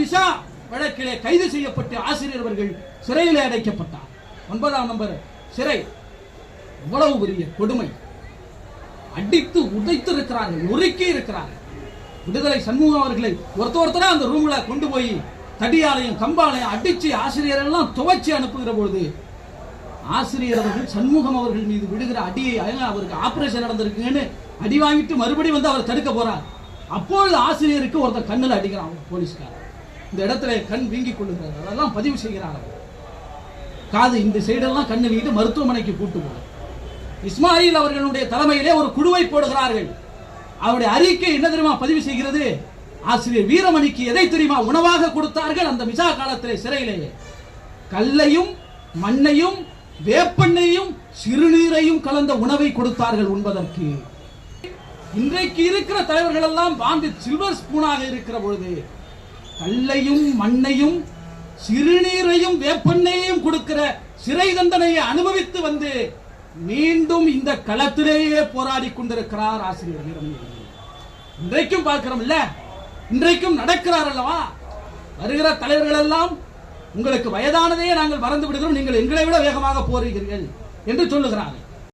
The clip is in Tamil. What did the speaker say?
மிசா வழக்கிலே கைது செய்யப்பட்டு ஆசிரியர் அவர்கள் சிறையிலே அடைக்கப்பட்டார். 9ஆம் நம்பர் சிறை. இவ்வளவு பெரிய கொடுமை. அடித்து உதைத்து இருக்கிறார்கள், நொறுக்கி இருக்கிறார்கள். விடுதலை சண்முகம் அவர்களை ஒருத்தரா அந்த ரூம்ல கொண்டு போய் தடியாலையும் கம்பாலையும் அடிச்சு ஆசிரியர் எல்லாம் துவைச்சி அனுப்புகிற பொழுது ஆசிரியர் அவர்கள் சண்முகம் அவர்கள் மீது விடுகிற அடியை, அவருக்கு ஆபரேஷன் நடந்திருக்குன்னு அடி வாங்கிட்டு மறுபடியும் வந்து அவர் தடுக்க போறார். அப்பொழுது ஆசிரியருக்கு ஒருத்தர் கண்ணில் அடிக்கிறான் போலீஸ்காரர். இந்த இடத்துல கண் வீங்கி கொள்ளுகிறார். அதெல்லாம் பதிவு செய்கிறார். காது இந்த சைடெல்லாம் கண்ணு வீட்டு மருத்துவமனைக்கு கூட்டு போற இஸ்மாயில் அவர்களுடைய தலைமையிலே ஒரு குழுவை போடுகிறார்கள். அவருடைய அறிக்கை என்ன தெரியுமா பதிவு செய்கிறது? ஆசிரியர் வீரமணிக்கு எதை தெரியுமா உணவாக கொடுத்தார்கள்? அந்த மிசா காலத்திலே சிறையிலேயே கல்லையும் மண்ணையும் வேப்பெண்ணையும் சிறுநீரையும் கலந்த உணவை கொடுத்தார்கள் உண்பதற்கு. இன்றைக்கு இருக்கிற தலைவர்கள் எல்லாம் பாம்பி சில்வர் ஸ்பூனாக இருக்கிற பொழுது கல்லையும் மண்ணையும் சிறுநீரையும் வேப்பெண்ணையும் கொடுக்கிற சிறை தண்டனையை அனுபவித்து வந்து மீண்டும் இந்த களத்திலேயே போராடி கொண்டிருக்கிறார் ஆசிரியர் வீரமணி. இன்றைக்கும் பார்க்கிறோம் இல்ல, இன்றைக்கும் நடக்கிறார் அல்லவா? வருகிற தலைவர்கள் எல்லாம் உங்களுக்கு வயதானதையே நாங்கள் மறந்து விடுகிறோம், நீங்கள் எங்களை விட வேகமாக போறீர்கள் என்று சொல்லுகிறார்கள்.